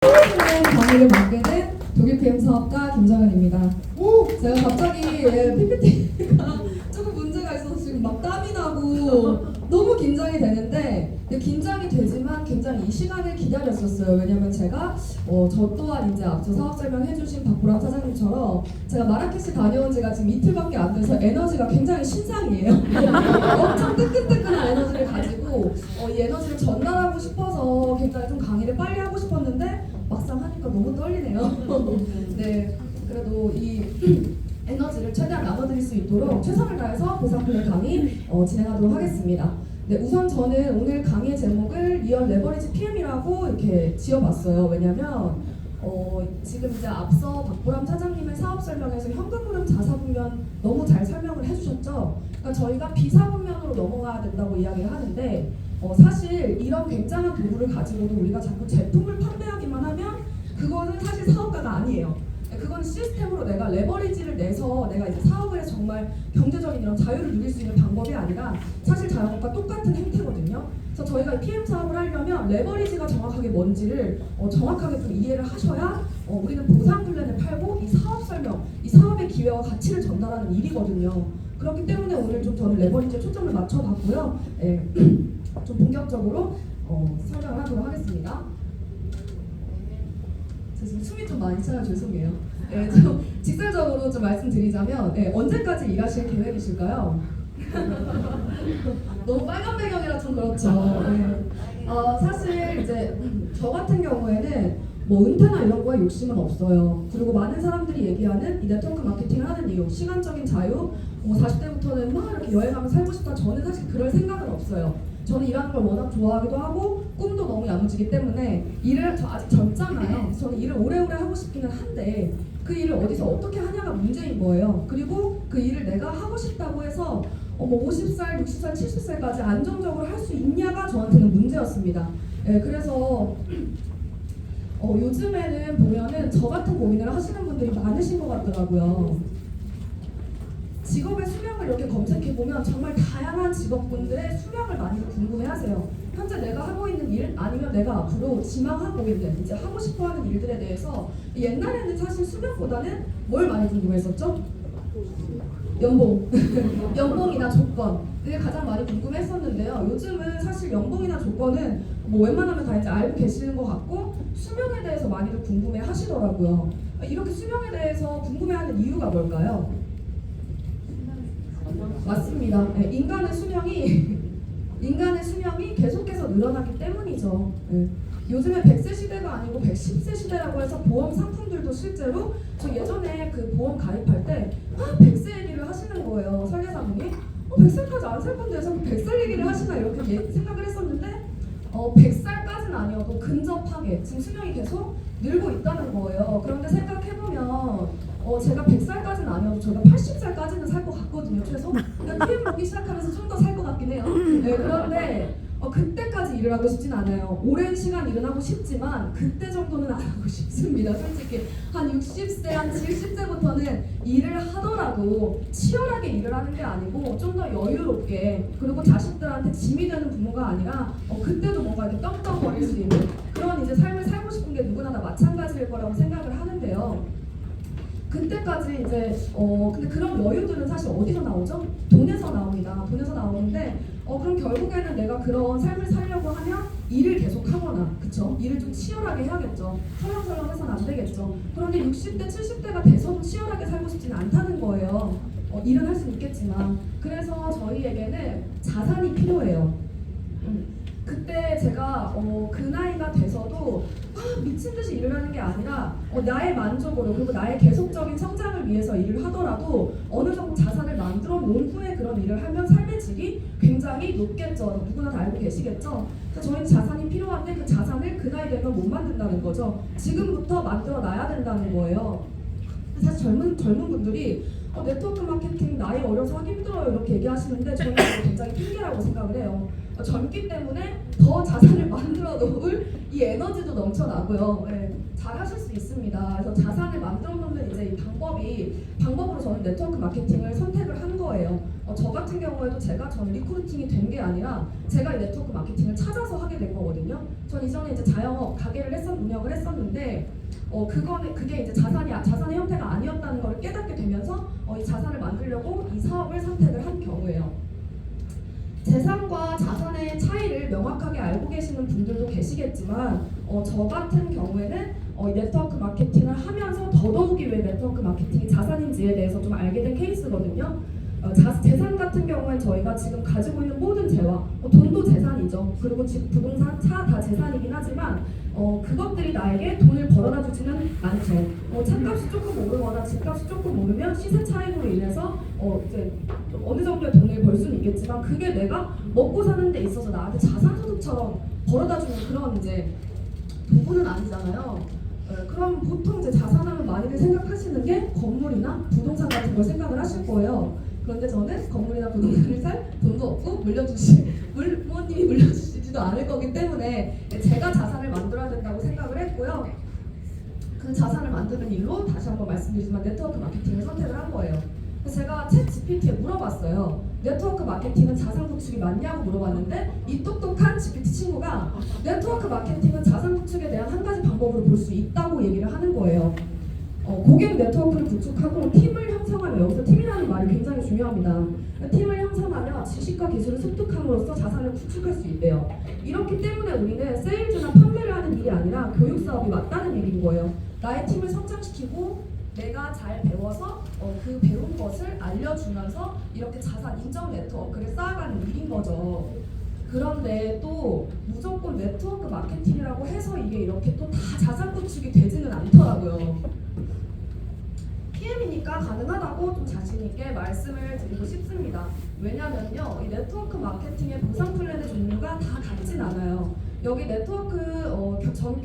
강의를 맡게 된 독일 PM 사업가 김정은입니다. 제가 갑자기 PPT가 조금 문제가 있어서 지금 막 땀이 나고 너무 긴장이 되는데, 근데 긴장이 되지만 굉장히 이 시간을 기다렸었어요. 왜냐면 제가 저 또한 이제 앞서 사업 설명해주신 박보람 사장님처럼 제가 마라케시 다녀온 지가 지금 이틀밖에 안 돼서 에너지가 굉장히 신상이에요. 엄청 뜨끈뜨끈한 에너지를 가지고 이 에너지를 전달하고 싶어서 굉장히 좀 강의를 빨리 하고 싶었는데 막상 하니까 너무 떨리네요. 네, 그래도 이 에너지를 최대한 나눠드릴 수 있도록 최선을 다해서 보상플랜 강의 진행하도록 하겠습니다. 네, 우선 저는 오늘 강의 제목을 리얼 레버리지 PM이라고 이렇게 지어봤어요. 왜냐면 지금 이제 앞서 박보람 사장님의 사업 설명에서 현금 흐름 자사분면 너무 잘 설명을 해주셨죠. 그러니까 저희가 비사분면으로 넘어가야 된다고 이야기를 하는데, 사실 이런 굉장한 도구를 가지고도 우리가 자꾸 제품을 판매하기만 하면 그거는 사실 사업가가 아니에요. 그건 시스템으로 내가 레버리지를 내서 내가 이제 사업을 해서 정말 경제적인 이런 자유를 누릴 수 있는 방법이 아니라 사실 자영업과 똑같은 행태거든요. 그래서 저희가 PM 사업을 하려면 레버리지가 정확하게 뭔지를 정확하게 좀 이해를 하셔야 우리는 보상 플랜을 팔고 이 사업 설명, 이 사업의 기회와 가치를 전달하는 일이거든요. 그렇기 때문에 오늘 좀 저는 레버리지에 초점을 맞춰봤고요. 좀 본격적으로 설명을 하도록 하겠습니다. 지금 숨이 좀 많이 차요. 죄송해요. 좀 직설적으로 좀 말씀드리자면, 언제까지 일하실 계획이실까요? 너무 빨간 배경이라 좀 그렇죠. 사실 이제 저 같은 경우에는 뭐 은퇴나 이런 거에 욕심은 없어요. 그리고 많은 사람들이 얘기하는 이 네트워크 마케팅을 하는 이유, 시간적인 자유, 40대부터는 막 이렇게 여행하면서 살고 싶다. 저는 사실 그럴 생각은 없어요. 저는 일하는 걸 워낙 좋아하기도 하고 꿈도 너무 야무지기 때문에 저 아직 젊잖아요. 저는 일을 오래오래 하고 싶기는 한데 그 일을 어디서 어떻게 하냐가 문제인 거예요. 그리고 그 일을 내가 하고 싶다고 해서 50살, 60살, 70살까지 안정적으로 할 수 있냐가 저한테는 문제였습니다. 그래서 요즘에는 보면은 저 같은 고민을 하시는 분들이 많으신 것 같더라고요. 직업의 수명을 이렇게 검색해보면 정말 다양한 직업군들의 수명을 많이 궁금해하세요. 현재 내가 하고 있는 일, 아니면 내가 앞으로 지망하고 있는, 이제 하고 싶어하는 일들에 대해서 옛날에는 사실 수명보다는 뭘 많이 궁금했었죠? 연봉, 연봉이나 조건, 그게 가장 많이 궁금했었는데요. 요즘은 사실 연봉이나 조건은 뭐 웬만하면 다 이제 알고 계시는 것 같고 수명에 대해서 많이들 궁금해하시더라고요. 이렇게 수명에 대해서 궁금해하는 이유가 뭘까요? 맞습니다. 인간의 수명이 계속해서 늘어나기 때문이죠. 요즘에 100세 시대가 아니고 110세 시대라고 해서 보험 상품들도 실제로 저 예전에 그 보험 가입할 때 100세 얘기를 하시는 거예요. 설계사분이 100살까지 안 살 건데 자꾸 100살 얘기를 하시나 이렇게 생각을 했었는데 100살까지는 아니어도 근접하게 지금 수명이 계속 늘고 있다는 거예요. 그런데 생각해보면 제가 100살까지는 아니어도 저희가 80살까지는 살 것 같거든요, 최소. 그러니까 PM 먹기 시작하면서 좀 더 살 것 같긴 해요. 그런데 그때까지 일을 하고 싶진 않아요. 오랜 시간 일은 하고 싶지만 그때 정도는 안 하고 싶습니다. 솔직히 한 60세, 한 70세부터는 일을 하더라도 치열하게 일을 하는 게 아니고 좀 더 여유롭게, 그리고 자식들한테 짐이 되는 부모가 아니라 그때도 뭔가 이렇게 떵떵거릴 수 있는 그런 이제 삶을 살고 싶은 게 누구나 다 마찬가지일 거라고 생각을 하는데요. 그때까지 이제 근데 그런 여유들은 사실 어디서 나오죠? 돈에서 나옵니다. 돈에서 나오는데 그럼 결국에는 내가 그런 삶을 살려고 하면 일을 계속 하거나, 그쵸? 일을 좀 치열하게 해야겠죠. 설렁설렁해서는 안 되겠죠. 그런데 60대, 70대가 돼서도 치열하게 살고 싶지는 않다는 거예요. 일은 할 수 있겠지만. 그래서 저희에게는 자산이 필요해요. 그때 제가 그 나이가 돼서도 미친 듯이 일을 하는 게 아니라 나의 만족으로, 그리고 나의 계속적인 성장을 위해서 일을 하더라도 어느 정도 자산을 만들어 놓은 후에 그런 일을 하면 삶의 질이 굉장히 높겠죠. 누구나 다 알고 계시겠죠. 그래서 저희는 자산이 필요한데 그 자산을 그 나이 되면 못 만든다는 거죠. 지금부터 만들어 놔야 된다는 거예요. 사실 젊은 분들이 네트워크 마케팅 나이 어려서 하기 힘들어요 이렇게 얘기하시는데 저는 이거 굉장히 핑계라고 생각을 해요. 젊기 때문에 더 자산을 만들어 놓을 이 에너지도 넘쳐나고요. 네, 잘하실 수 있습니다. 그래서 자산을 만들어 놓는 이제 이 방법으로 저는 네트워크 마케팅을 선택을 한 거예요. 저 같은 경우에도 저는 리크루팅이 된 게 아니라 제가 이 네트워크 마케팅을 찾아서 하게 된 거거든요. 전 이전에 이제 자영업 가게를 운영을 했었는데 그게 이제 자산의 형태가 아니었다는 걸 깨닫게 되면서 이 자산을 만들려고 이 사업을 선택을 한 경우예요. 재산과 자산의 차이를 명확하게 알고 계시는 분들도 계시겠지만 저 같은 경우에는 네트워크 마케팅을 하면서 더더욱이 왜 네트워크 마케팅이 자산인지에 대해서 좀 알게 된 케이스거든요. 재산 같은 경우엔 저희가 지금 가지고 있는 모든 재화, 돈도 재산이죠. 그리고 집, 부동산, 차 다 재산이긴 하지만 그것들이 나에게 돈을 벌어다 주지는 않죠. 차값이 조금 오르거나 집값이 조금 오르면 시세 차익으로 인해서 이제 어느 정도의 돈을 벌 수는 있겠지만 그게 내가 먹고 사는 데 있어서 나한테 자산소득처럼 벌어다 주는 그런 이제 부분은 아니잖아요. 그럼 보통 이제 자산하면 많이들 생각하시는 게 건물이나 부동산 같은 걸 생각을 하실 거예요. 그런데 저는 건물이나 부동산을 살 돈도 없고 부모님이 물려주시지도 않을 거기 때문에 제가 자산을 만들어야 된다고 생각을 했고요. 그 자산을 만드는 일로 다시 한번 말씀드리지만 네트워크 마케팅을 선택을 한 거예요. 그래서 제가 챗 GPT에 물어봤어요. 네트워크 마케팅은 자산 구축이 맞냐고 물어봤는데 이 똑똑한 GPT 친구가 네트워크 마케팅은 자산 구축에 대한 한 가지 방법으로 볼 수 있다고 얘기를 하는 거예요. 고객 네트워크를 구축하고 팀을 형성하며, 여기서 팀이라는 말이 굉장히 중요합니다. 팀을 형성하며 지식과 기술을 습득함으로써 자산을 구축할 수 있대요. 이렇기 때문에 우리는 세일즈나 판매를 하는 일이 아니라 교육 사업이 맞다는 얘기인 거예요. 나의 팀을 성장시키고 내가 잘 배워서 그 배운 것을 알려주면서 이렇게 자산 인정 네트워크를 쌓아가는 일인 거죠. 그런데 또 무조건 네트워크 마케팅이라고 해서 이게 이렇게 또 다 자산 구축이 되지는 않더라고요. PM이니까 가능하다고 좀 자신 있게 말씀을 드리고 싶습니다. 왜냐면요, 이 네트워크 마케팅의 보상 플랜의 종류가 다 같진 않아요. 여기 네트워크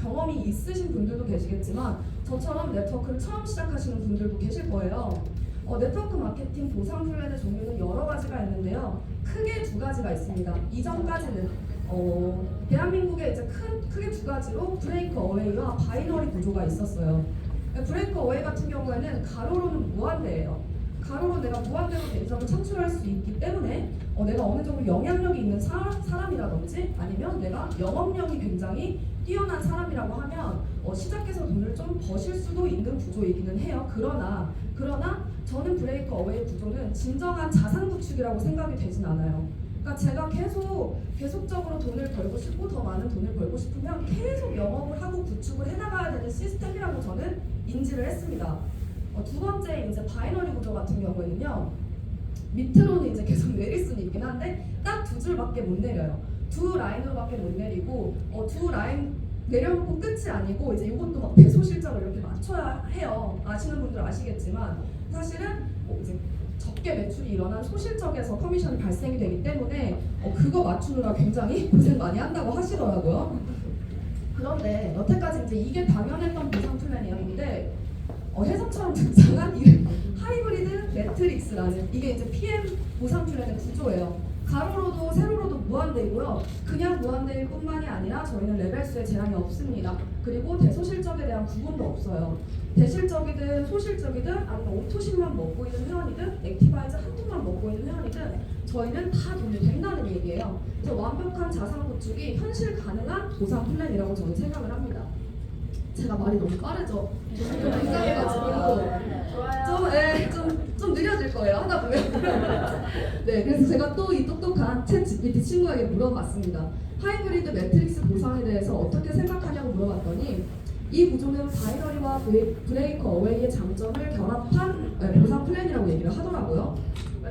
경험이 있으신 분들도 계시겠지만 저처럼 네트워크를 처음 시작하시는 분들도 계실 거예요. 네트워크 마케팅 보상 플랜의 종류는 여러 가지가 있는데요. 크게 두 가지가 있습니다. 이전까지는 대한민국에 이제 크게 두 가지로 브레이크 어웨이와 바이너리 구조가 있었어요. 브레이크 어웨이 같은 경우에는 가로로는 무한대예요. 가로로 내가 무한대로 대리석을 창출할 수 있기 때문에 내가 어느 정도 영향력이 있는 사람이라든지 아니면 내가 영업력이 굉장히 뛰어난 사람이라고 하면 시작해서 돈을 좀 버실 수도 있는 구조이기는 해요. 그러나 저는 브레이크 어웨이 구조는 진정한 자산 구축이라고 생각이 되진 않아요. 그러니까 제가 계속적으로 돈을 벌고 싶고 더 많은 돈을 벌고 싶으면 계속 영업을 하고 구축을 해나가야 되는 시스템이라고 저는 인지를 했습니다. 두 번째 이제 바이너리 구조 같은 경우에는요. 밑으로는 이제 계속 내릴 수는 있긴 한데 딱 두 줄밖에 못 내려요. 두 라인으로밖에 못 내리고 두 라인 내려놓고 끝이 아니고 이제 이것도 막 배소 실적을 이렇게 맞춰야 해요. 아시는 분들 아시겠지만 사실은 이제 적게 매출이 일어난 소실적에서 커미션이 발생이 되기 때문에 그거 맞추느라 굉장히 고생 많이 한다고 하시더라고요. 그런데 여태까지 이제 이게 당연했던 보상 플랜이었는데 해석처럼 등장한 이 하이브리드 매트릭스라는 이게 이제 PM 보상 플랜의 구조예요. 가로로도 세로로도 무한대이고요. 그냥 무한대일 뿐만이 아니라 저희는 레벨수에 제한이 없습니다. 그리고 대소실적에 대한 구분도 없어요. 대실적이든 소실적이든 아니면 오토신만 먹고 있는 회원이든 액티바이즈 한통만 먹고 있는 회원이든 저희는 다 돈이 된다는 얘기예요. 그래서 완벽한 자산 구축이 현실 가능한 보상 플랜이라고 저는 생각을 합니다. 제가 말이 너무 빠르죠? 좀 긴장해가지고 좀 느려질 거예요 하다 보면. 네, 그래서 제가 또 이 똑똑한 챗 GPT 친구에게 물어봤습니다. 하이브리드 매트릭스 보상에 대해서 어떻게 생각하냐고 물어봤더니 이 구조는 바이너리와 브레이크 어웨이의 장점을 결합한 보상 플랜이라고 얘기를 하더라고요.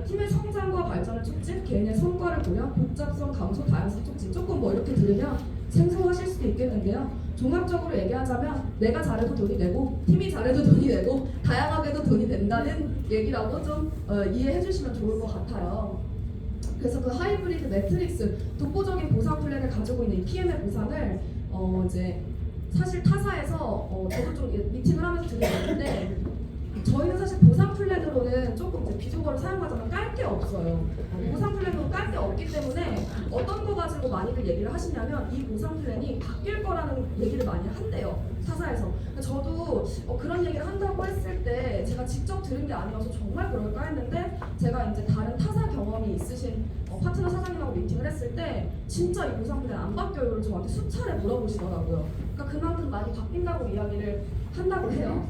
팀의 성장과 발전을 촉진, 개인의 성과를 고려, 복잡성 감소, 다양성 촉진. 조금 뭐 이렇게 들으면 생소하실 수도 있겠는데요. 종합적으로 얘기하자면 내가 잘해도 돈이 되고 팀이 잘해도 돈이 되고 다양하게도 돈이 된다는 얘기라고 좀 이해해 주시면 좋을 것 같아요. 그래서 그 하이브리드 매트릭스 독보적인 보상 플랜을 가지고 있는 이 PM의 보상을 이제 사실 타사에서 저도 좀 미팅을 하면서 드리는데 저희는 사실 보상 플랜을 플랜으로는 조금 이제 비속어를 사용하자면 깔 게 없어요. 보상 플랜으로 깔 게 없기 때문에 어떤 거 가지고 많이들 얘기를 하시냐면 이 보상 플랜이 바뀔 거라는 얘기를 많이 한대요. 타사에서. 저도 그런 얘기를 한다고 했을 때 제가 직접 들은 게 아니어서 정말 그럴까 했는데 제가 이제 다른 타사 경험이 있으신 파트너 사장님하고 미팅을 했을 때 진짜 이 보상 플랜 안 바뀌어요를 저한테 수차례 물어보시더라고요. 그러니까 그만큼 많이 바뀐다고 이야기를 한다고 해요.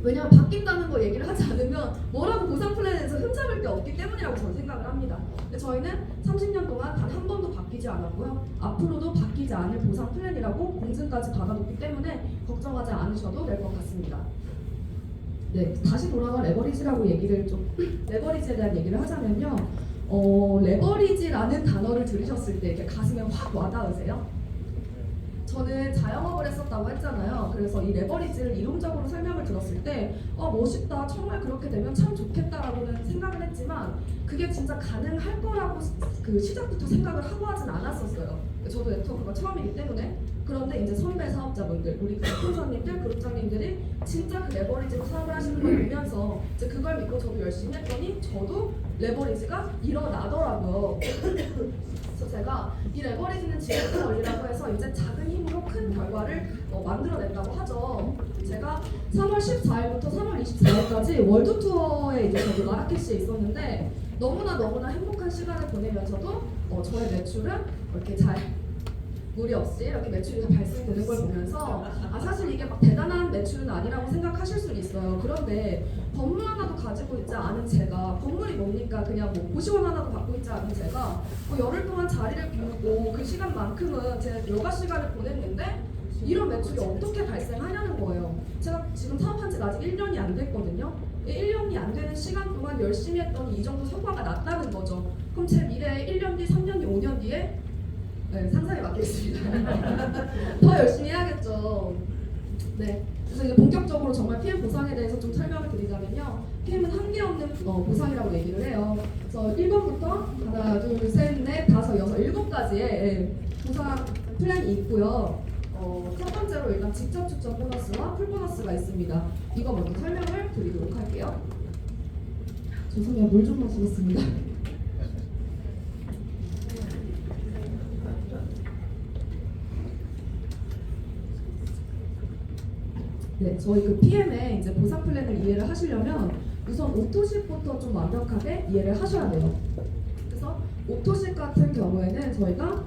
왜냐면 바뀐다는 거 얘기를 하지 않으면 뭐라고 보상 플랜에서 흠잡을 게 없기 때문이라고 저는 생각을 합니다. 근데 저희는 30년 동안 단 한 번도 바뀌지 않았고요. 앞으로도 바뀌지 않을 보상 플랜이라고 공증까지 받아놓기 때문에 걱정하지 않으셔도 될 것 같습니다. 네, 다시 돌아가 레버리지라고 얘기를 좀 레버리지에 대한 얘기를 하자면요. 레버리지라는 단어를 들으셨을 때 이렇게 가슴에 확 와닿으세요? 저는 자영업을 했었다고 했잖아요. 그래서 이 레버리지를 이론적으로 설명을 들었을 때 멋있다, 정말 그렇게 되면 참 좋겠다라고는 생각을 했지만 그게 진짜 가능할 거라고 그 시작부터 생각을 하고 하진 않았었어요. 저도 네트워크가 처음이기 때문에. 그런데 이제 선배 사업자분들, 우리 스폰서님들, 그룹장님들이 진짜 그 레버리지로 사업을 하시는 걸 보면서 이제 그걸 믿고 저도 열심히 했더니 저도 레버리지가 일어나더라고요. 그래서 제가 이 레버리지는 지금 원리라고 해서 이제 작은 힘으로 큰 결과를 만들어낸다고 하죠. 제가 3월 14일부터 3월 24일까지 월드 투어에 이제 저도 마라케시에 있었는데 너무나 행복한 시간을 보내면서도 저의 매출은 이렇게 잘 무리 없이 이렇게 매출이 다 발생되는 걸 보면서 사실 이게 막 대단한 매출은 아니라고 생각하실 수는 있어요. 그런데 건물 하나도 가지고 있지 않은 제가, 건물이 뭡니까? 그냥 뭐 고시원 하나도 갖고 있지 않은 제가 열흘 동안 자리를 비우고 그 시간만큼은 제 여가 시간을 보냈는데 이런 매출이 어떻게 발생하냐는 거예요. 제가 지금 사업한 지가 아직 1년이 안 됐거든요. 1년이 안 되는 시간 동안 열심히 했더니 이 정도 성과가 났다는 거죠. 그럼 제 미래에 1년 뒤, 3년 뒤, 5년 뒤에 상상에 맡기겠습니다. 더 열심히 해야겠죠. 네. 그래서 이제 본격적으로 정말 PM 보상에 대해서 좀 설명을 드리자면요. PM은 한계 없는 보상이라고 얘기를 해요. 그래서 1번부터 하나, 둘, 셋, 넷, 다섯, 여섯, 7가지의 보상 플랜이 있고요. 첫 번째로 일단 직접 추천 보너스와 풀 보너스가 있습니다. 이거 먼저 설명을 드리도록 할게요. 죄송해요. 물 좀 마시겠습니다. 네, 저희 그 PM의 이제 보상 플랜을 이해를 하시려면 우선 오토십부터 좀 완벽하게 이해를 하셔야 돼요. 그래서 오토십 같은 경우에는 저희가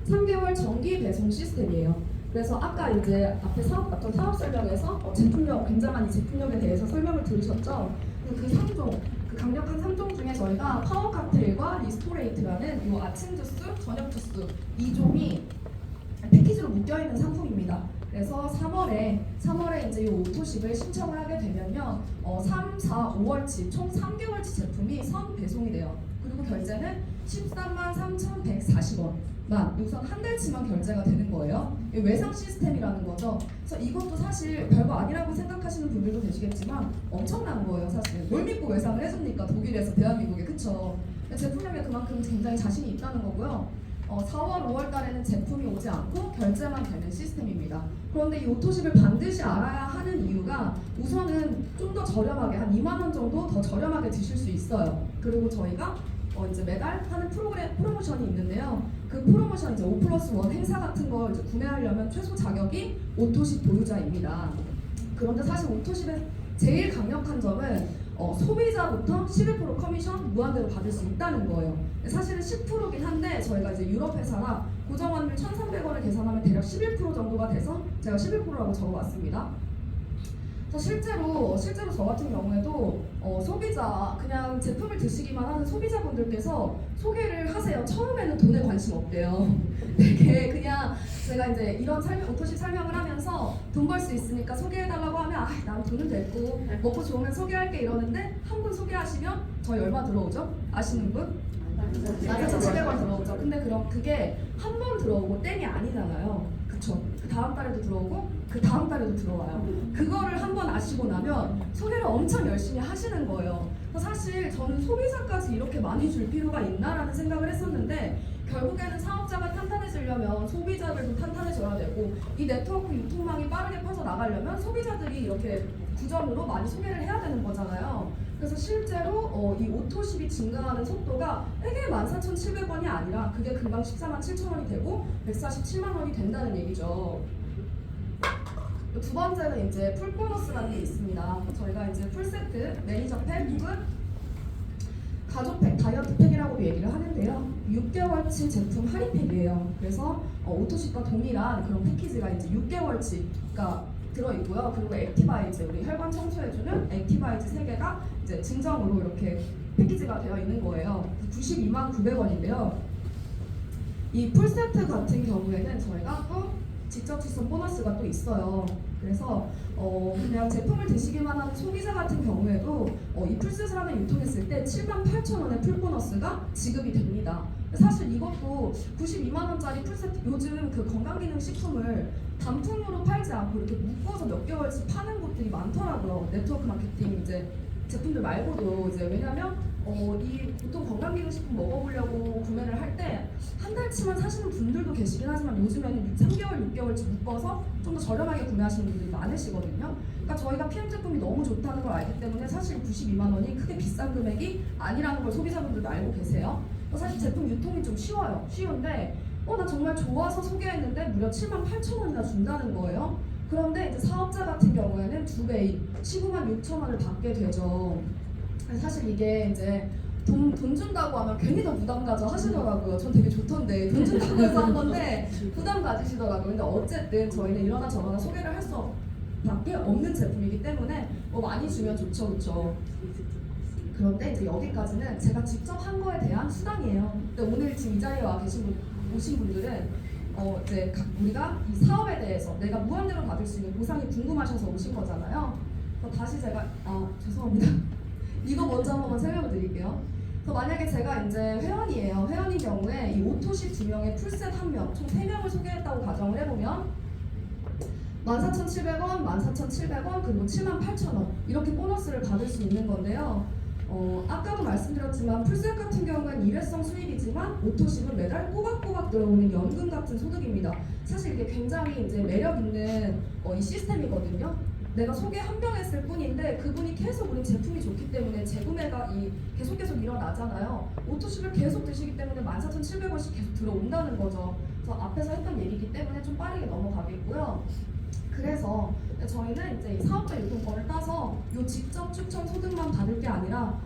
3개월 정기 배송 시스템이에요. 그래서 아까 이제 앞에 어떤 사업 설명에서 제품력, 굉장한 이 제품력에 대해서 설명을 들으셨죠? 그 3종, 그 강력한 3종 중에 저희가 파워 칵테일과 리스토레이트라는 이 아침 주스, 저녁 주스 2종이 패키지로 묶여있는 상품입니다. 그래서 3월에 이제 이 오토십을 신청을 하게 되면요, 3, 4, 5월치 총 3개월치 제품이 선 배송이 돼요. 그리고 결제는 133,140원만 우선 한 달치만 결제가 되는 거예요. 외상 시스템이라는 거죠. 그래서 이것도 사실 별거 아니라고 생각하시는 분들도 계시겠지만 엄청난 거예요, 사실. 뭘 믿고 외상을 해줍니까? 독일에서 대한민국에, 그쵸? 제품력에 그만큼 굉장히 자신이 있다는 거고요. 4월, 5월 달에는 제품이 오지 않고 결제만 되는 시스템입니다. 그런데 이 오토십을 반드시 알아야 하는 이유가 우선은 좀 더 저렴하게, 한 2만 원 정도 더 저렴하게 드실 수 있어요. 그리고 저희가 이제 매달 하는 프로모션이 있는데요. 그 프로모션 이제 5+1 행사 같은 걸 이제 구매하려면 최소 자격이 오토십 보유자입니다. 그런데 사실 오토십의 제일 강력한 점은 소비자부터 11% 커미션 무한대로 받을 수 있다는 거예요. 사실은 10%긴 한데 저희가 이제 유럽 회사라 고정환율 1,300원을 계산하면 대략 11% 정도가 돼서 제가 11%라고 적어왔습니다. 실제로 저 같은 경우에도 소비자, 그냥 제품을 드시기만 하는 소비자분들께서 소개를 하세요. 처음에는 돈에 관심 없대요. 되게 그냥 제가 이제 이런 오토십 설명을 하면서 돈 벌 수 있으니까 소개해달라고 하면 난 돈은 됐고 먹고 좋으면 소개할게 이러는데 한 분 소개하시면 저희 얼마 들어오죠? 아시는 분? 14,700원 들어오죠. 근데 그럼 그게 한 번 들어오고 땡이 아니잖아요. 그쵸? 그 다음 달에도 들어오고 그 다음 달에도 들어와요. 그거를 한번 아시고 나면 소개를 엄청 열심히 하시는 거예요. 사실 저는 소비자까지 이렇게 많이 줄 필요가 있나라는 생각을 했었는데 결국에는 사업자가 탄탄해지려면 소비자들도 탄탄해져야 되고 이 네트워크 유통망이 빠르게 퍼져나가려면 소비자들이 이렇게 구점으로 많이 소개를 해야 되는 거잖아요. 그래서 실제로 이 오토십이 증가하는 속도가 이게 14,700원이 아니라 그게 금방 147,000원이 되고 147만 원이 된다는 얘기죠. 두 번째는 이제 풀 보너스라는 게 있습니다. 저희가 이제 풀 세트, 매니저 팩 혹은 가족 팩, 다이어트 팩이라고도 얘기를 하는데요. 6개월치 제품 할인팩이에요. 그래서 오토십과 동일한 그런 패키지가 이제 6개월치가 들어있고요. 그리고 액티바이즈, 우리 혈관 청소해주는 액티바이즈 3개가 이제 증정으로 이렇게 패키지가 되어 있는 거예요. 92만 900원인데요. 이 풀세트 같은 경우에는 저희가 또 직접 추천 보너스가 또 있어요. 그래서 그냥 제품을 드시기만 하는 소비자 같은 경우에도 이 풀셋을 하나 유통했을 때 78,000원의 풀 보너스가 지급이 됩니다. 사실 이것도 92만 원짜리 풀세트, 요즘 그 건강기능식품을 단품으로 팔지 않고 이렇게 묶어서 몇 개월씩 파는 곳들이 많더라고요. 네트워크 마케팅 이제 제품들 말고도 이제 왜냐면 이 보통 건강기능식품 먹어보려고 구매를 할 때 한 달치만 사시는 분들도 계시긴 하지만 요즘에는 3개월, 6개월치 묶어서 좀 더 저렴하게 구매하시는 분들이 많으시거든요. 그러니까 저희가 PM 제품이 너무 좋다는 걸 알기 때문에 사실 92만 원이 크게 비싼 금액이 아니라는 걸 소비자분들도 알고 계세요. 사실 제품 유통이 좀 쉬운데 나 정말 좋아서 소개했는데 무려 78,000원이나 준다는 거예요. 그런데 이제 사업자 같은 경우에는 2배인 19만 6천 원을 받게 되죠. 사실 이게 이제 돈 준다고 하면 괜히 더 부담 가져 하시더라고요. 전 되게 좋던데 돈 준다고 해서 한 건데 부담 가지시더라고요. 근데 어쨌든 저희는 이러나 저러나 소개를 할 수 밖에 없는 제품이기 때문에 많이 주면 좋죠, 그렇죠? 그런데 이제 여기까지는 제가 직접 한 거에 대한 수당이에요. 근데 오늘 지금 이 자리에 오신 분들은 이제 우리가 이 사업에 대해서 내가 무한대로 받을 수 있는 보상이 궁금하셔서 오신 거잖아요. 그래서 다시 제가 죄송합니다. 이거 먼저 한 번만 설명을 드릴게요. 그래서 만약에 제가 이제 회원이에요. 회원인 경우에 이 오토십 2명에 풀셋 1명, 총 3명을 소개했다고 가정을 해보면 14,700원, 14,700원, 그리고 78,000원 이렇게 보너스를 받을 수 있는 건데요. 아까도 말씀드렸지만 풀셋 같은 경우는 일회성 수입이지만 오토십은 매달 꼬박꼬박 들어오는 연금 같은 소득입니다. 사실 이게 굉장히 이제 매력 있는 이 시스템이거든요. 내가 소개 한 명 했을 뿐인데 그분이 계속 우리 제품이 좋기 때문에 재구매가 계속 일어나잖아요. 오토십을 계속 드시기 때문에 14,700원씩 계속 들어온다는 거죠. 그래서 앞에서 했던 얘기이기 때문에 좀 빠르게 넘어가겠고요. 그래서 저희는 이제 이 사업자 유통권을 따서 요 직접 추천 소득만 받을 게 아니라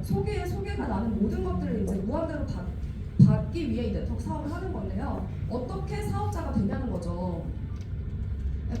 소개가 나는 모든 것들을 이제 무한대로 받기 위해 이 네트워크 사업을 하는 건데요. 어떻게 사업자가 되냐는 거죠.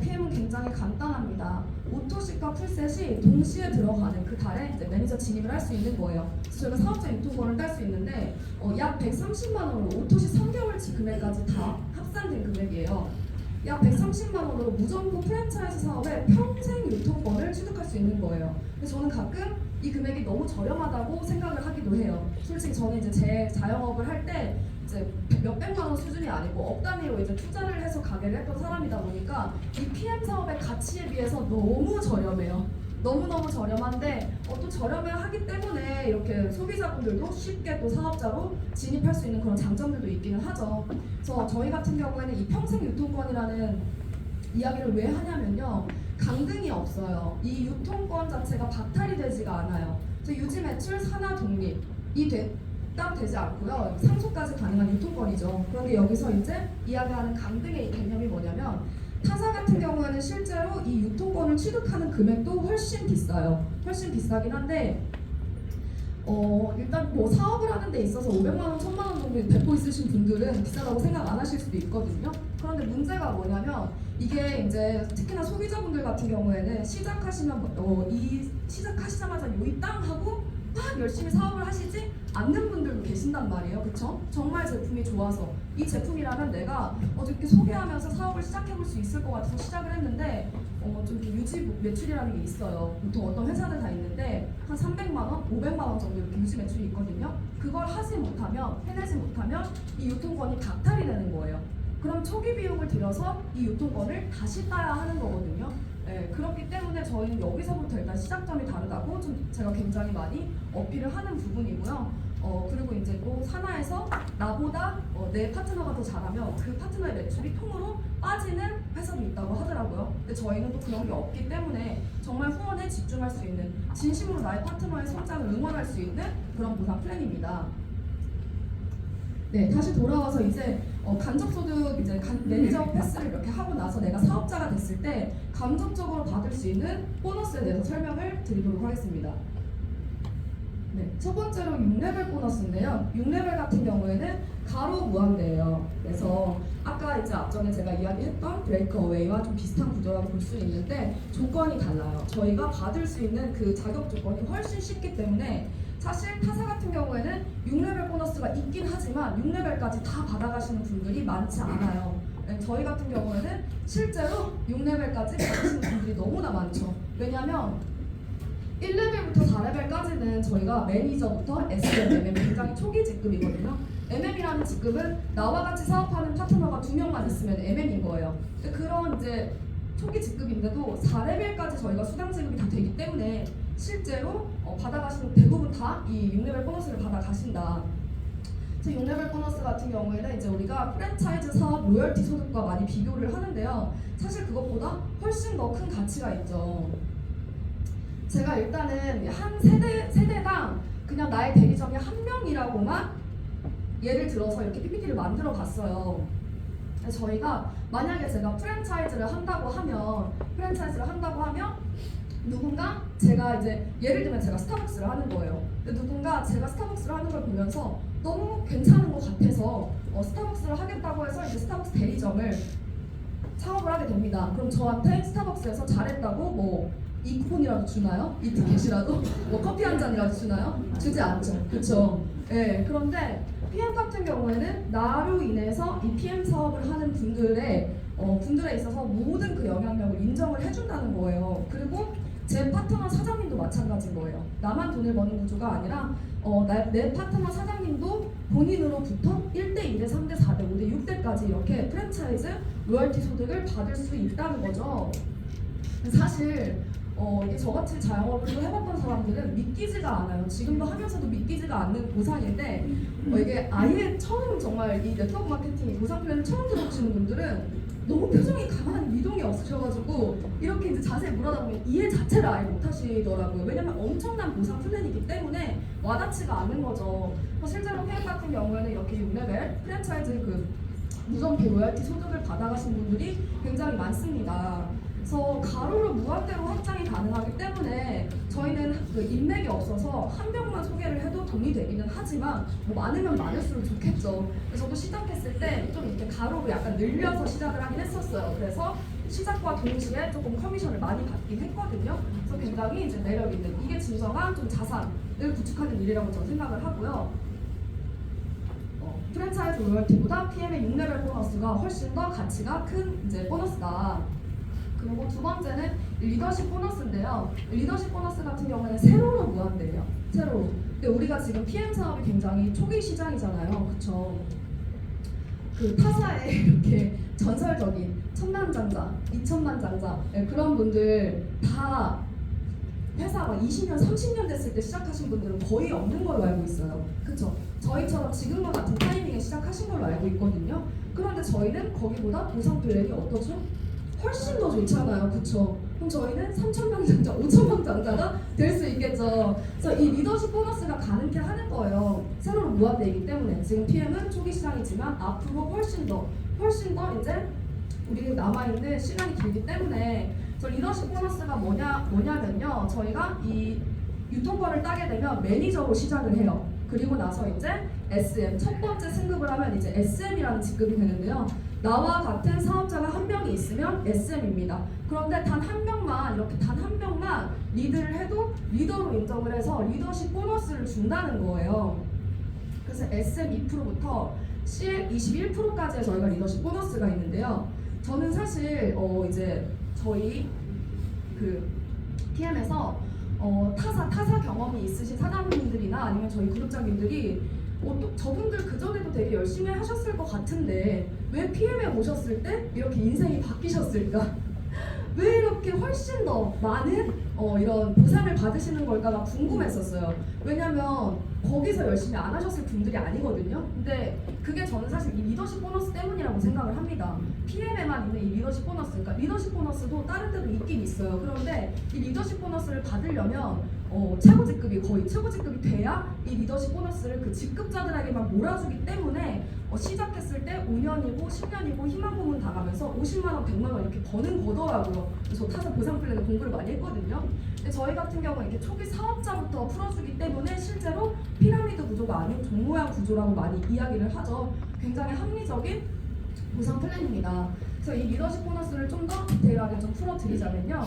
PM은 굉장히 간단합니다. 오토십과 풀셋이 동시에 들어가는 그 달에 이제 매니저 진입을 할 수 있는 거예요. 그래서 저희가 사업자 유통권을 딸 수 있는데 약 130만 원으로 오토십 3개월치 금액까지 다 합산된 금액이에요. 약 130만 원으로 무점포 프랜차이즈 사업에 평생 유통권을 취득할 수 있는 거예요. 그래서 저는 가끔 이 금액이 너무 저렴하다고 생각을 하기도 해요. 솔직히 저는 이제 제 자영업을 할 때 이제 몇백만 원 수준이 아니고 억 단위로 이제 투자를 해서 가게를 했던 사람이다 보니까 이 PM 사업의 가치에 비해서 너무 저렴해요. 너무너무 저렴한데 또 저렴해 하기 때문에 이렇게 소비자분들도 쉽게 또 사업자로 진입할 수 있는 그런 장점들도 있기는 하죠. 그래서 저희 같은 경우에는 이 평생 유통권이라는 이야기를 왜 하냐면요. 강등이 없어요. 이 유통권 자체가 박탈이 되지가 않아요. 유지 매출 산하 독립이 되지 않고요. 상속까지 가능한 유통권이죠. 그런데 여기서 이제 이야기하는 강등의 개념이 뭐냐면 타사 같은 경우에는 실제로 이 유통권을 취득하는 금액도 훨씬 비싸요. 훨씬 비싸긴 한데 일단 뭐 사업을 하는 데 있어서 500만 원, 1000만 원 정도 배포 있으신 분들은 비싸다고 생각 안 하실 수도 있거든요. 그런데 문제가 뭐냐면 이게 이제 특히나 소비자분들 같은 경우에는 시작하시면 시작하시자마자 요이 땅 하고 막 열심히 사업을 하시지 않는 분들도 계신단 말이에요. 그쵸? 정말 제품이 좋아서 이 제품이라면 내가 이렇게 소개하면서 사업을 시작해볼 수 있을 것 같아서 시작을 했는데 좀 이렇게 유지 매출이라는 게 있어요. 보통 어떤 회사들 다 있는데 한 300만 원, 500만 원 정도 이렇게 유지 매출이 있거든요. 그걸 해내지 못하면 이 유통권이 박탈이 되는 거예요. 그럼 초기 비용을 들여서 이 유통권을 다시 따야 하는 거거든요. 네, 그렇기 때문에 저희는 여기서부터 일단 시작점이 다르다고 좀 제가 굉장히 많이 어필을 하는 부분이고요. 그리고 이제 또 산하에서 나보다 내 파트너가 더 잘하면 그 파트너의 매출이 통으로 빠지는 회사도 있다고 하더라고요. 근데 저희는 또 그런 게 없기 때문에 정말 후원에 집중할 수 있는, 진심으로 나의 파트너의 성장을 응원할 수 있는 그런 보상 플랜입니다. 네, 다시 돌아와서 이제 간접소득 이제 매니저 패스를 이렇게 하고 나서 내가 사업자가 됐을 때 간접적으로 받을 수 있는 보너스에 대해서 설명을 드리도록 하겠습니다. 네, 첫 번째로 6레벨 보너스인데요. 6레벨 같은 경우에는 가로 무한대예요. 그래서 아까 이제 앞전에 제가 이야기했던 브레이크어웨이와 좀 비슷한 구조라고 볼 수 있는데 조건이 달라요. 저희가 받을 수 있는 그 자격 조건이 훨씬 쉽기 때문에 사실 타사 같은 경우에는 6레벨 보너스가 있긴 하지만 6레벨까지 다 받아가시는 분들이 많지 않아요. 네, 저희 같은 경우에는 실제로 6레벨까지 받으시는 분들이 너무나 많죠. 왜냐하면 1레벨부터 4레벨까지는 저희가 매니저부터 SM, MM 굉장히 초기 직급이거든요. MM이라는 직급은 나와 같이 사업하는 파트너가 2명만 있으면 MM인 거예요. 근데 그런 이제 초기 직급인데도 4레벨까지 저희가 수당 지급이 다 되기 때문에 실제로 받아가시는 대부분 다 이 6레벨 보너스를 받아가신다. 그래서 6레벨 보너스 같은 경우에는 이제 우리가 프랜차이즈 사업 로열티 소득과 많이 비교를 하는데요. 사실 그것보다 훨씬 더 큰 가치가 있죠. 제가 일단은 한 세대당 그냥 나의 대리점이 한 명이라고만 예를 들어서 이렇게 PPT를 만들어 봤어요. 저희가 만약에 제가 프랜차이즈를 한다고 하면 누군가 제가 이제 예를 들면 제가 스타벅스를 하는 거예요. 근데 누군가 제가 스타벅스를 하는 걸 보면서 너무 괜찮은 것 같아서 스타벅스를 하겠다고 해서 이제 스타벅스 대리점을 창업을 하게 됩니다. 그럼 저한테 스타벅스에서 잘했다고 뭐 이쿠폰이라도 주나요? 이티켓이라도? 뭐 커피 한 잔이라도 주나요? 주지 않죠. 그렇죠. 네, 그런데 PM 같은 경우에는 나로 인해서 이 PM 사업을 하는 분들에 있어서 모든 그 영향력을 인정을 해준다는 거예요. 그리고 제 파트너 사장님도 마찬가지인 거예요. 나만 돈을 버는 구조가 아니라 내 파트너 사장님도 본인으로부터 1대 2대 3대 4대 5대 6대까지 이렇게 프랜차이즈 로열티 소득을 받을 수 있다는 거죠. 사실 이게 저같이 자영업을 해봤던 사람들은 믿기지가 않아요. 지금도 하면서도 믿기지가 않는 보상인데 이게 아예 처음 정말 이 네트워크 마케팅 보상 플랜을 처음 들어보시는 분들은 너무 표정이 가만히 미동이 없으셔가지고 이렇게 이제 자세히 물어다 보면 이해 자체를 아예 못하시더라고요. 왜냐면 엄청난 보상 플랜이기 때문에 와닿지가 않는 거죠. 실제로 PM 같은 경우에는 이렇게 6레벨 프랜차이즈 그 무정비 로열티 소득을 받아가신 분들이 굉장히 많습니다. 그래서 가로로 무한대로 확장이 가능하기 때문에 저희는 그 인맥이 없어서 한 명만 소개를 해도 돈이 되기는 하지만 뭐 많으면 많을수록 좋겠죠. 그래서 저도 시작했을 때 좀 이렇게 가로로 약간 늘려서 시작을 하긴 했었어요. 그래서 시작과 동시에 조금 커미션을 많이 받긴 했거든요. 그래서 굉장히 이제 매력 있는, 이게 진정한 좀 자산을 구축하는 일이라고 저는 생각을 하고요. 프랜차이즈 로열티보다 PM의 6레벨 보너스가 훨씬 더 가치가 큰 이제 보너스다. 그리고 두 번째는 리더십 보너스인데요. 리더십 보너스 같은 경우에는 세로로 무한대예요. 세로로. 근데 우리가 지금 PM 사업이 굉장히 초기 시장이잖아요. 그쵸? 그 타사에 이렇게 전설적인 천만장자, 2천만장자 그런 분들 다 회사가 20년, 30년 됐을 때 시작하신 분들은 거의 없는 걸로 알고 있어요. 그쵸? 저희처럼 지금과 같은 타이밍에 시작하신 걸로 알고 있거든요. 그런데 저희는 거기보다 보상 플랜이 어떠죠? 훨씬 더 좋잖아요. 그쵸? 그럼 저희는 3천만 장자, 5천만 장자가 될 수 있겠죠. 그래서 이 리더십 보너스가 가능케 하는 거예요. 세로로 무한대이기 때문에. 지금 PM은 초기 시장이지만 앞으로 훨씬 더 이제 우리 남아있는 시간이 길기 때문에 저 리더십 보너스가 뭐냐면요. 저희가 이 유통권을 따게 되면 매니저로 시작을 해요. 그리고 나서 이제 SM, 첫 번째 승급을 하면 이제 SM이라는 직급이 되는데요. 나와 같은 사업자가 한 명이 있으면 SM입니다. 그런데 단 한 명만, 이렇게 단 한 명만 리드를 해도 리더로 인정을 해서 리더십 보너스를 준다는 거예요. 그래서 SM 2%부터 CL 21%까지의 저희가 리더십 보너스가 있는데요. 저는 사실 이제 저희 그 PM에서 타사 경험이 있으신 사장님들이나 아니면 저희 그룹장님들이 또 저분들 그전에도 되게 열심히 하셨을 것 같은데 왜 PM에 오셨을 때 이렇게 인생이 바뀌셨을까? 왜 이렇게 훨씬 더 많은 이런 보상을 받으시는 걸까가 궁금했었어요. 왜냐면 거기서 열심히 안 하셨을 분들이 아니거든요. 근데 그게 저는 사실 이 리더십 보너스 때문이라고 생각을 합니다. PM에만 있는 이 리더십 보너스, 그러니까 리더십 보너스도 다른 데도 있긴 있어요. 그런데 이 리더십 보너스를 받으려면 최고 직급이 거의 최고 직급이 돼야 이 리더십 보너스를 그 직급자들에게만 몰아주기 때문에 시작했을 때 5년이고 10년이고 희망 고문 다 가면서 50만 원, 100만 원 이렇게 버는 거더라고요. 저 타사 보상 플랜을 공부를 많이 했거든요. 근데 저희 같은 경우는 이렇게 초기 사업자부터 풀어주기 때문에 실제로 피라미드 구조가 아닌 종 모양 구조라고 많이 이야기를 하죠. 굉장히 합리적인 보상 플랜입니다. 그래서 이 리더십 보너스를 좀 더 디테일하게 좀 풀어드리자면요.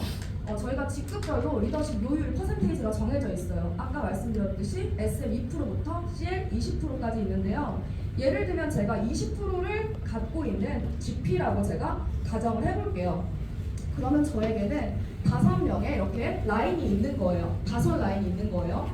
저희가 직급별로 리더십 요율 퍼센테이지가 정해져 있어요. 아까 말씀드렸듯이 SM 2%부터 CL 20%까지 있는데요. 예를 들면 제가 20%를 갖고 있는 GP라고 제가 가정을 해볼게요. 그러면 저에게는 5명의 이렇게 라인이 있는 거예요. 5라인이 있는 거예요.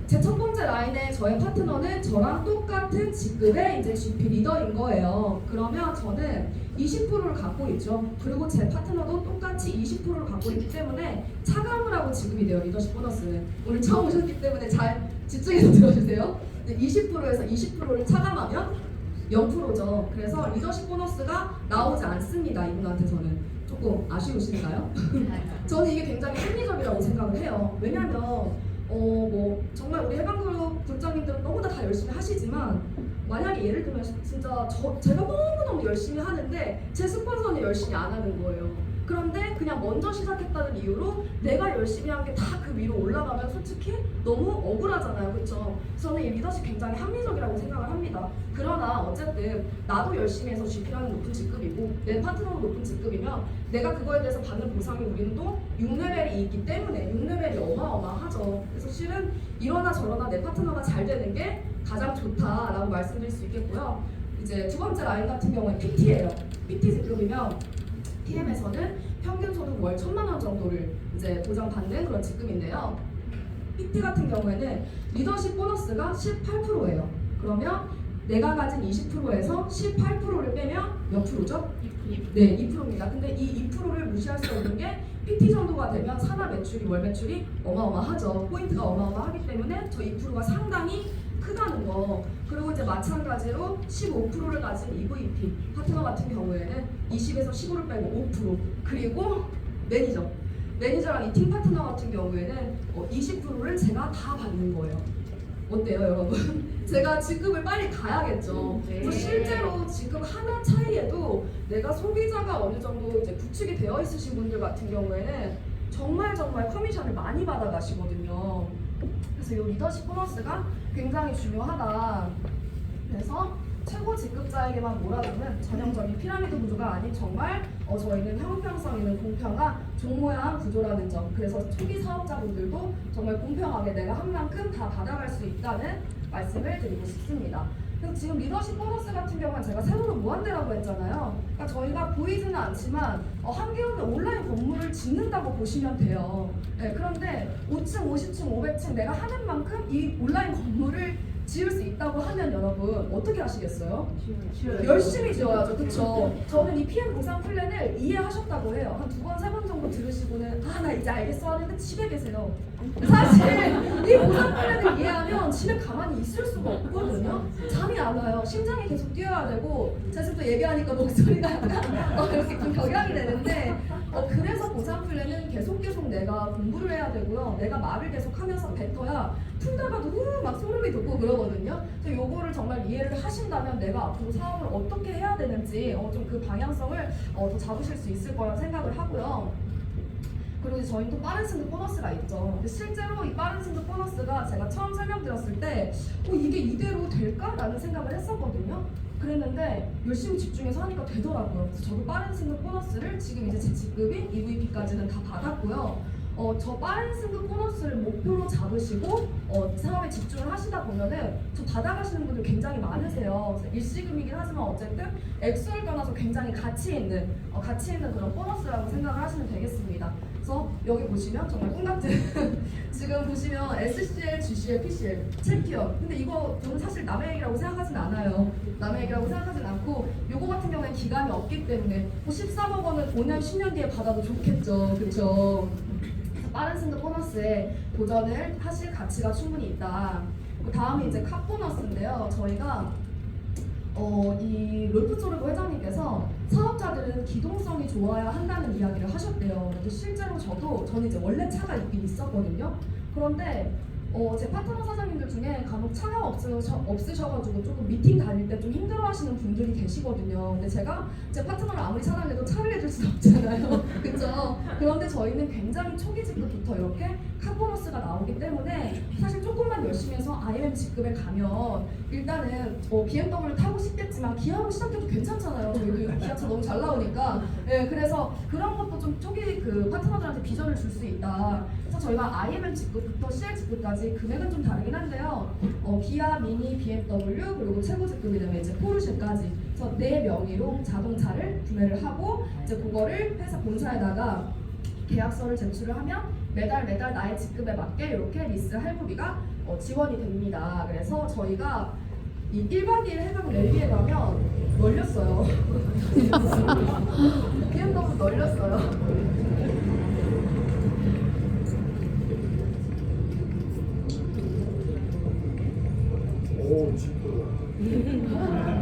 제 첫 번째 라인의 저의 파트너는 저랑 똑같은 직급의 이제 GP 리더인 거예요. 그러면 저는 20%를 갖고 있죠. 그리고 제 파트너도 똑같이 20%를 갖고 있기 때문에 차감을 하고 지급이 돼요. 리더십 보너스는. 오늘 처음 오셨기 때문에 잘 집중해서 들어주세요. 20%에서 20%를 차감하면 0%죠. 그래서 리더십 보너스가 나오지 않습니다. 이분한테서는. 조금 아쉬우신가요? 저는 이게 굉장히 합리적이라고 생각을 해요. 왜냐면 뭐 정말 우리 해방그룹 국장님들은 너무나 다 열심히 하시지만 만약에 예를 들면 진짜 제가 너무너무 열심히 하는데 제 스폰서는 열심히 안 하는 거예요. 그런데 그냥 먼저 시작했다는 이유로 내가 열심히 한 게 다 그 위로 올라가면 솔직히 너무 억울하잖아요. 그렇죠? 저는 이 리더십 굉장히 합리적이라고 생각을 합니다. 그러나 어쨌든 나도 열심히 해서 GP라는 높은 직급이고 내 파트너도 높은 직급이면 내가 그거에 대해서 받는 보상이 우리는 또 6레벨이 있기 때문에 6레벨이 어마어마하죠. 그래서 실은 이러나 저러나 내 파트너가 잘 되는 게 가장 좋다라고 말씀드릴 수 있겠고요. 이제 두 번째 라인 같은 경우는 PT예요. PT 직급이면 PM에서는 평균 소득 월 1,000만 원 정도를 이제 보장받는 그런 직급인데요. PT 같은 경우에는 리더십 보너스가 18%예요. 그러면 내가 가진 20%에서 18%를 빼면 몇 프로죠? 2%. 네, 2%입니다. 근데 이 2%를 무시할 수 없는 게 PT 정도가 되면 산하 매출이 월 매출이 어마어마하죠. 포인트가 어마어마하기 때문에 저 2%가 상당히 크다는 거. 그리고 이제 마찬가지로 15%를 가진 EVP 파트너 같은 경우에는 20에서 15를 빼고 5%. 그리고 매니저랑 이 팀 파트너 같은 경우에는 20%를 제가 다 받는 거예요. 어때요, 여러분? 제가 직급을 빨리 가야겠죠. 그래서 실제로 직급 하나 차이에도 내가 소비자가 어느 정도 이제 구축이 되어 있으신 분들 같은 경우에는 정말 커미션을 많이 받아가시거든요. 그래서 이 리더십 보너스가 굉장히 중요하다. 그래서 최고 직급자에게만 몰아주는 전형적인 피라미드 구조가 아닌 정말 저희는 형평성 있는 공평한 종모양 구조라는 점. 그래서 초기 사업자분들도 정말 공평하게 내가 한 만큼 다 받아갈 수 있다는 말씀을 드리고 싶습니다. 그래서 지금 리더십 보너스 같은 경우는 제가 세로로 무한대라고 했잖아요. 그러니까 저희가 보이지는 않지만 한겨울에 온라인 건물을 짓는다고 보시면 돼요. 네, 그런데 5층, 50층, 500층 내가 하는 만큼 이 온라인 건물을 지을 수 있다고 하면 여러분 어떻게 하시겠어요? 열심히 지어야죠. 그쵸? 저는 이 PM 보상 플랜을 이해하셨다고 해요. 한 2번, 3번 정도 들으시고는 나 이제 알겠어 하는데 집에 계세요. 사실 이 보상 플랜을 이해하면 집에 가만히 있을 수가 없거든요. 잠이 안 와요. 심장이 계속 뛰어야 되고 제가 지금 또 얘기하니까 목소리가 약간 이렇게 좀 격양이 되는데 그래서 보상 플랜은 계속 내가 공부를 해야 되고요. 내가 말을 계속 하면서 뱉어야 풀다가도 막 소름이 돋고 그러거든요. 그래서 요거를 정말 이해를 하신다면 내가 앞으로 사업을 어떻게 해야 되는지 좀 그 방향성을 더 잡으실 수 있을 거라 생각을 하고요. 그리고 이제 저희는 또 빠른 승득 보너스가 있죠. 근데 실제로 이 빠른 승득 보너스가 제가 처음 설명드렸을 때 이게 이대로 될까? 라는 생각을 했었거든요. 그랬는데 열심히 집중해서 하니까 되더라고요. 그래서 저도 빠른 승급 보너스를 지금 이제 제 직급인 EVP까지는 다 받았고요. 저 빠른 승급 보너스를 목표로 잡으시고 사업에 집중을 하시다 보면은 저 받아가시는 분들 굉장히 많으세요. 그래서 일시금이긴 하지만 어쨌든 액수를 떠나서 굉장히 가치 있는 그런 보너스라고 생각을 하시면 되겠습니다. 그래서 여기 보시면 정말 꿈같은 지금 보시면 SCL, GCL, PCL 챔피언. 근데 이거 저는 사실 남의 얘기라고 생각하진 않아요. 남의 얘기라고 생각하진 않고 요거 같은 경우에는 기간이 없기 때문에 뭐 13억 원은 5년, 10년 뒤에 받아도 좋겠죠. 그렇죠? 빠른 승급 보너스에 도전을 하실 가치가 충분히 있다. 다음이 이제 카 보너스인데요. 저희가 이 롤프 조르브 회장님께서 사업자들은 기동성이 좋아야 한다는 이야기를 하셨대요. 근데 실제로 저는 이제 원래 차가 있긴 있었거든요. 그런데 제 파트너 사장님들 중에 간혹 차가 없으셔가지고 조금 미팅 다닐 때 좀 힘들어하시는 분들이 계시거든요. 근데 제가 제 파트너를 아무리 사랑해도 차를 해줄 수 없잖아요. 그렇죠? 그런데 저희는 굉장히 초기 직급부터 이렇게 카 보너스가 나오기 때문에 사실 조금만 열심히 해서 IMM 직급에 가면 일단은 BMW 타고 싶겠지만 기아로 시작해도 괜찮잖아요. 저희도 기아차 너무 잘 나오니까. 네, 그래서 그런 것도 좀 초기 그 파트너들한테 비전을 줄 수 있다. 그래서 저희가 IMM 직급부터 CL 직급까지 금액은 좀 다르긴 한데요. 기아, 미니, BMW 그리고 최고 직급이 되면 이제 포르쉐까지 그래서 내 명의로 자동차를 구매를 하고 이제 그거를 회사 본사에다가 계약서를 제출을 하면 매달 나의 직급에 맞게 이렇게 리스 할부비가 지원이 됩니다. 그래서 저희가 이 1박 2일 해당 랠리에 가면 널렸어요. BMW 널렸어요. 오, 진짜.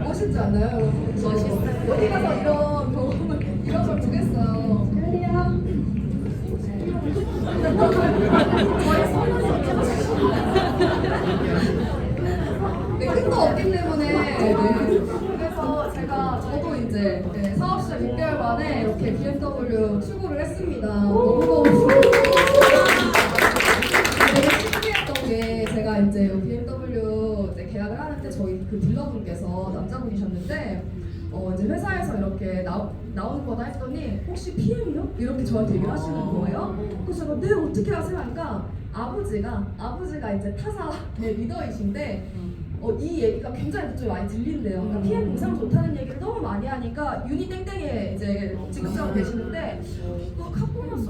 멋있지 않나요, 여러분? 멋있어요. 어디 가서 이런 경험을 이런 걸 보겠어요. 헬리야. 저희 선언서 네, 끝도 없기 때문에 그래서 저도 이제 사업 시작 6개월 만에 이렇게 BMW 출고를 했습니다. 너무 되게 신기했던 게 제가 이제 BMW 이제 계약을 하는데 저희 그 딜러분께서 남자분이셨는데 이제 회사에서 이렇게 나오는 거다 했더니 혹시 PM이요? 이렇게 저한테 얘기를 하시는 거예요. 그래서 제가 네 어떻게 아세요? 하니까 아버지가 이제 타사의 리더이신데 이 얘기가 굉장히 그쪽에 많이 들린대요. 그러니까 PM 공상 좋다는 얘기를 너무 많이 하니까 유니 땡땡에 이제 직급자로 계시는데 카보너스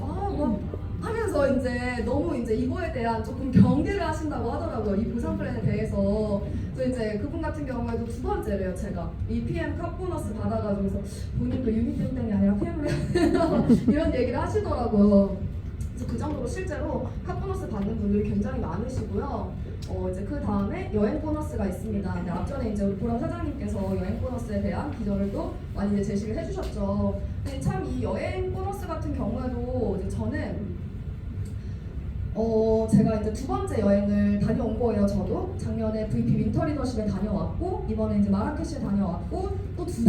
하면서 이제 너무 이제 이거에 대한 조금 경계를 하신다고 하더라고요. 이 보상 플랜에 대해서. 그래서 이제 그분 같은 경우에도 두 번째래요. 제가 이 PM 카보너스 받아가지고 그래서 본인도 유니 땡땡이 아니라 PM을 이런 얘기를 하시더라고요. 그래서 그 정도로 실제로 카보너스 받는 분들이 굉장히 많으시고요. 이제 그 다음에 여행 보너스가 있습니다. 근데 앞전에 이제 우리 보람 사장님께서 여행 보너스에 대한 기전을 또 많이 이제 제시를 해주셨죠. 근데 참 이 여행 보너스 같은 경우에도 이제 저는 제가 이제 두 번째 여행을 다녀온 거예요. 저도 작년에 VP 윈터 리더십에 다녀왔고 이번에 이제 마라케시에 다녀왔고 또 두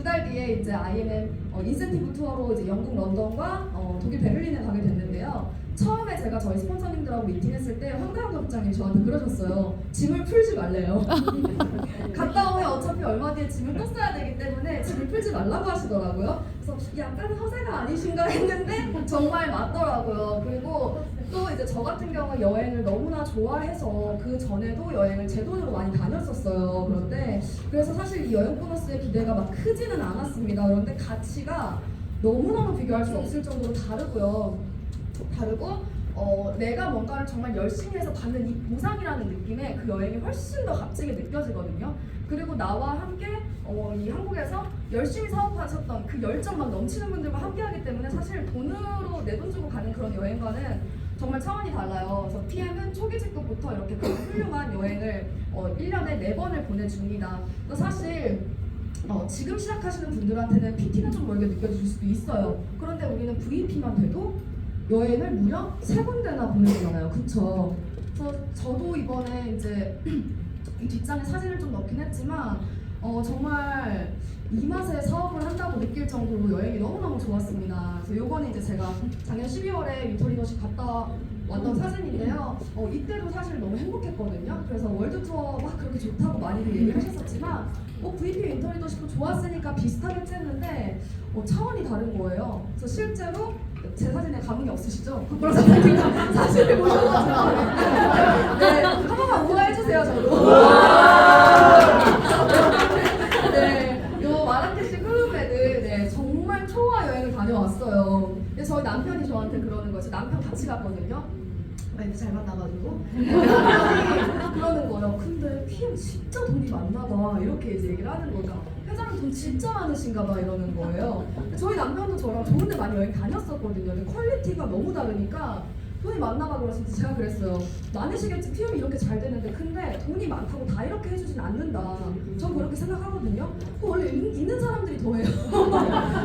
달 뒤에 이제 IMM 인센티브 투어로 이제 영국 런던과 독일 베를린에 가게 됐는데요. 처음에 제가 저희 스폰서님들하고 미팅했을 때 황가영 부장님이 저한테 그러셨어요. 짐을 풀지 말래요. 갔다 오면 어차피 얼마 뒤에 짐을 또 써야 되기 때문에 짐을 풀지 말라고 하시더라고요. 그래서 약간 허세가 아니신가 했는데 정말 맞더라고요. 그리고 또 이제 저 같은 경우 여행을 너무나 좋아해서 그 전에도 여행을 제 돈으로 많이 다녔었어요. 그런데 그래서 사실 이 여행 보너스의 기대가 막 크지는 않았습니다. 그런데 가치가 너무너무 비교할 수 없을 정도로 다르고 내가 뭔가를 정말 열심히 해서 받는 이 보상이라는 느낌에 그 여행이 훨씬 더 값지게 느껴지거든요. 그리고 나와 함께 이 한국에서 열심히 사업하셨던 그 열정 막 넘치는 분들과 함께하기 때문에 사실 돈으로 내 돈 주고 가는 그런 여행과는 정말 차원이 달라요. 그래서 PM은 초기 직급부터 이렇게 그 훌륭한 여행을 1년에 4번을 보내줍니다. 사실 지금 시작하시는 분들한테는 PT는 좀 멀게 느껴질 수도 있어요. 그런데 우리는 VP만 돼도 여행을 무려 3군데나 보내주잖아요. 그쵸? 그래서 저도 이번에 이제 이 뒷장에 사진을 좀 넣긴 했지만 정말 이 맛에 사업을 한다고 느낄 정도로 여행이 너무너무 좋았습니다. 그래서 요거는 이제 제가 작년 12월에 윈터 리더십 갔다 왔던 사진인데요. 이때도 사실 너무 행복했거든요. 그래서 월드 투어 막 그렇게 좋다고 많이들 얘기하셨었지만 VP 윈터 리더십도 좋았으니까 비슷하겠지 했는데 차원이 다른 거예요. 그래서 실제로 제 사진에 감흥이 없으시죠? 박보라 사장님과 사진을 보셔가지고 네, 한 번만 우아해주세요. 저도 네, 요 마라케시 클럽에는 정말 초호화 여행을 다녀왔어요. 근데 저희 남편이 남편이 저한테 그러는 거죠. 남편 같이 갔거든요. 근데 잘 만나가지고 남편이 그러는 거예요. 근데 PM 진짜 돈이 많나 봐. 이렇게 이제 얘기를 하는 거죠. 회장님 돈 진짜 많으신가 봐 이러는 거예요. 근데 저희 남편도 저랑 좋은 데 많이 여행 다녔었거든요. 근데 퀄리티가 너무 다르니까 돈이 많나 봐 그래서 제가 그랬어요. 많으시겠지 PM이 이렇게 잘 되는데 근데 돈이 많다고 다 이렇게 해주진 않는다. 전 그렇게 생각하거든요. 원래 있는 사람들이 더 해요.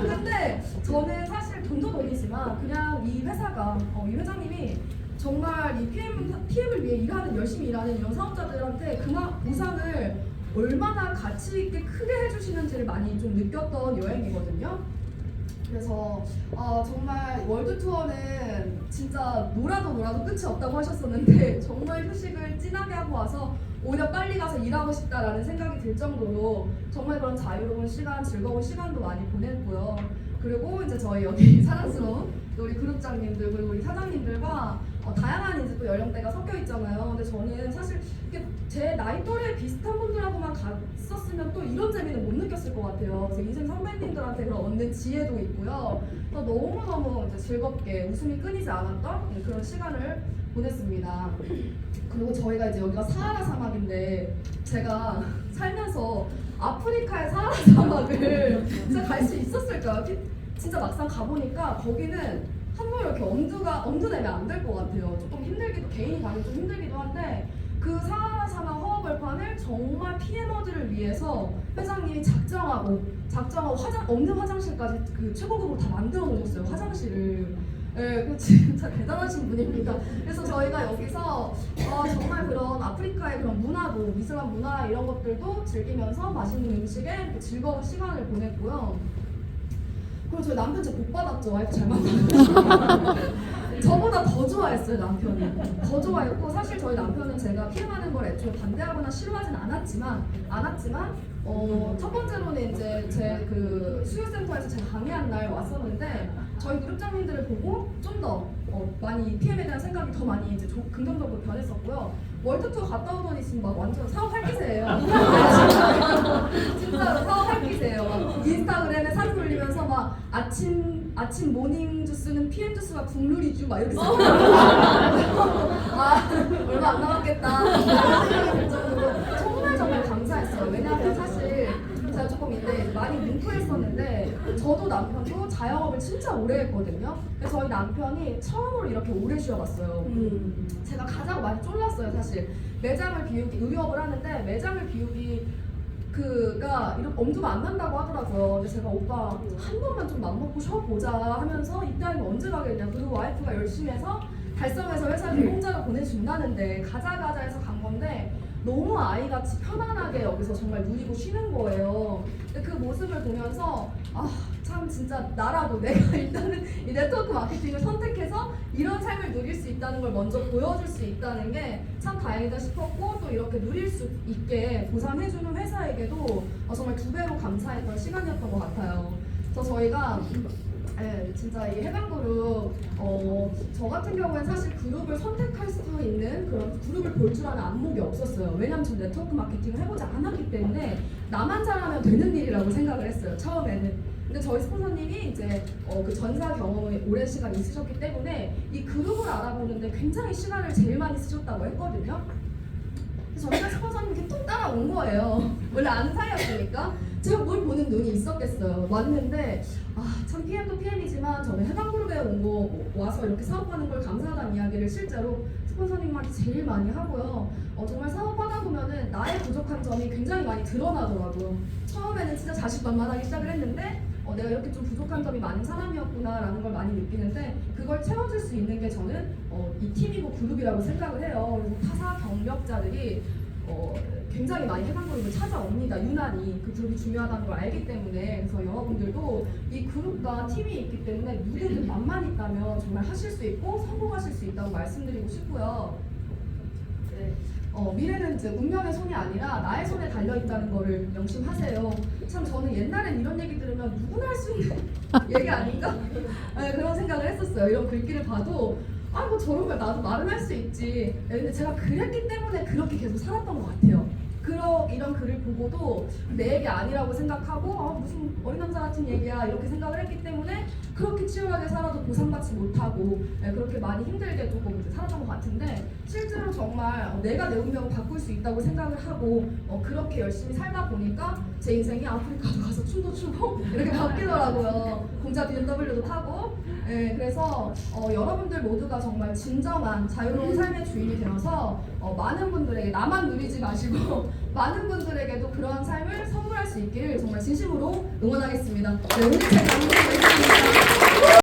근데 저는 사실 돈도 돈이지만 그냥 이 회사가 이 회장님이 정말 이 PM을 위해 열심히 일하는 이런 사업자들한테 그만 보상을 얼마나 가치 있게 크게 해주시는지를 많이 좀 느꼈던 여행이거든요. 그래서 정말 월드 투어는 진짜 놀아도 끝이 없다고 하셨었는데 정말 휴식을 진하게 하고 와서 오히려 빨리 가서 일하고 싶다라는 생각이 들 정도로 정말 그런 자유로운 시간, 즐거운 시간도 많이 보냈고요. 그리고 이제 저희 여기 사랑스러운 우리 그룹장님들 그리고 우리 사장님들과 다양한 이제 또 연령대가 섞여 있잖아요. 근데 저는 사실 이렇게 제 나이 또래 비슷한 분들하고만 갔었으면 또 이런 재미는 못 느꼈을 것 같아요. 그래서 인생 선배님들한테 그런 얻는 지혜도 있고요. 또 너무너무 이제 즐겁게 웃음이 끊이지 않았던 그런 시간을 보냈습니다. 그리고 저희가 이제 여기가 사하라 사막인데 제가 살면서 아프리카의 사하라 사막을 진짜 갈 수 있었을까요? 진짜 막상 가보니까 거기는 한번 이렇게 엄두 내면 안 될 것 같아요. 조금 힘들기도 개인이 가기 좀 힘들기도 한데 그 사하라 사막 허허벌판을 정말 PM어들을 위해서 회장님이 작정하고 없는 화장실까지 그 최고급으로 다 만들어 놓으셨어요. 화장실을. 네, 그 진짜 대단하신 분입니다. 그래서 저희가 여기서 정말 그런 아프리카의 그런 문화도 이슬람 문화 이런 것들도 즐기면서 맛있는 음식에 즐거운 시간을 보냈고요. 그리고 저희 남편 진짜 복 받았죠. 와이프 잘 만나고 저보다 더 좋아했어요. 남편이 더 좋아했고 사실 저희 남편은 제가 PM하는 걸 애초에 반대하거나 싫어하진 않았지만 첫 번째로는 이제 제 그 수요센터에서 제가 강의한 날 왔었는데 저희 그룹장님들을 보고 좀 더 많이 PM에 대한 생각이 더 많이 이제 긍정적으로 변했었고요. 월드 투어 갔다 오더니 지금 막 완전 사업 할기세예요. 진짜로 사업 할기세예요. 막 인스타그램에 사진 올리면서 막 아침 모닝 주스는 PM 주스가 국룰이죠 막 이렇게 써. 얼마 안 남았겠다. 생각이 들 정도로 정말 감사했어요. 왜냐하면 사실 제가 조금 이때 많이 뭉클했었는데 저도 남편도 자영업을 진짜 오래 했거든요. 그래서 저희 남편이 처음으로 이렇게 오래 쉬어봤어요. 제가 가장 많이 쫄랐어요. 사실 매장을 비우기 의협을 하는데 매장을 비우기 그가 이렇게 엄두가 안 난다고 하더라고요. 근데 제가 오빠 한 번만 좀 맘먹고 쉬어보자 하면서 이따위는 언제 가겠냐. 그리고 와이프가 열심히 해서 달성해서 회사를 공짜로 보내준다는데 가자 해서 간 건데 너무 아이같이 편안하게 여기서 정말 누리고 쉬는 거예요. 근데 그 모습을 보면서 참 진짜 나라도 내가 일단은 이 네트워크 마케팅을 선택해서 이런 삶을 누릴 수 있다는 걸 먼저 보여줄 수 있다는 게 참 다행이다 싶었고 또 이렇게 누릴 수 있게 보상해주는 회사에게도 정말 2배로 감사했던 시간이었던 것 같아요. 그래서 저희가 진짜 이 해방그룹 저 같은 경우엔 사실 그룹을 선택할 수 있는 그런 그룹을 볼 줄 아는 안목이 없었어요. 왜냐면 전 네트워크 마케팅을 해보지 않았기 때문에 나만 잘하면 되는 일이라고 생각을 했어요. 처음에는. 근데 저희 스폰서님이 이제 그 전사 경험이 오랜 시간 있으셨기 때문에 이 그룹을 알아보는데 굉장히 시간을 제일 많이 쓰셨다고 했거든요. 그래서 저희가 스폰서님께 뚝 따라온 거예요. 원래 아는 사이였으니까 제가 뭘 보는 눈이 있었겠어요. 왔는데 참 PM도 PM이지만 저는 해방그룹에 와서 이렇게 사업하는 걸 감사하다는 이야기를 실제로 스폰서님한테 제일 많이 하고요. 정말 사업하다 보면은 나의 부족한 점이 굉장히 많이 드러나더라고요. 처음에는 진짜 자신만만하기 시작을 했는데 내가 이렇게 좀 부족한 점이 많은 사람이었구나라는 걸 많이 느끼는데 그걸 채워줄 수 있는 게 저는 이 팀이고 그룹이라고 생각을 해요. 그래서 타사 경력자들이 굉장히 많이 해방그룹을 찾아옵니다. 유난히 그 그룹이 중요하다는 걸 알기 때문에. 그래서 여러분들도 이 그룹과 팀이 있기 때문에 누구든 맘만 있다면 정말 하실 수 있고 성공하실 수 있다고 말씀드리고 싶고요. 미래는 이제 운명의 손이 아니라 나의 손에 달려있다는 거를 명심하세요. 참 저는 옛날엔 이런 얘기 들으면 누구나 할 수 있는 얘기 아닌가? 그런 생각을 했었어요. 이런 글귀를 봐도 뭐 저런 걸 나도 말은 할 수 있지. 근데 제가 그랬기 때문에 그렇게 계속 살았던 것 같아요. 이런 글을 보고도 내 얘기 아니라고 생각하고 무슨 어린 남자 같은 얘기야 이렇게 생각을 했기 때문에 그렇게 치열하게 살아도 보상받지 못하고 그렇게 많이 힘들게 조금 살았던 것 같은데 실제로 정말 내가 내 운명을 바꿀 수 있다고 생각을 하고 그렇게 열심히 살다 보니까 제 인생이 아프리카도 가서 춤도 추고 이렇게 바뀌더라고요. 공자 BMW도 타고. 그래서 여러분들 모두가 정말 진정한 자유로운 삶의 주인이 되어서 많은 분들에게 나만 누리지 마시고 많은 분들에게도 그러한 삶을 선물할 수 있기를 정말 진심으로 응원하겠습니다. 네, 오늘 제 방송 여기까지입니다.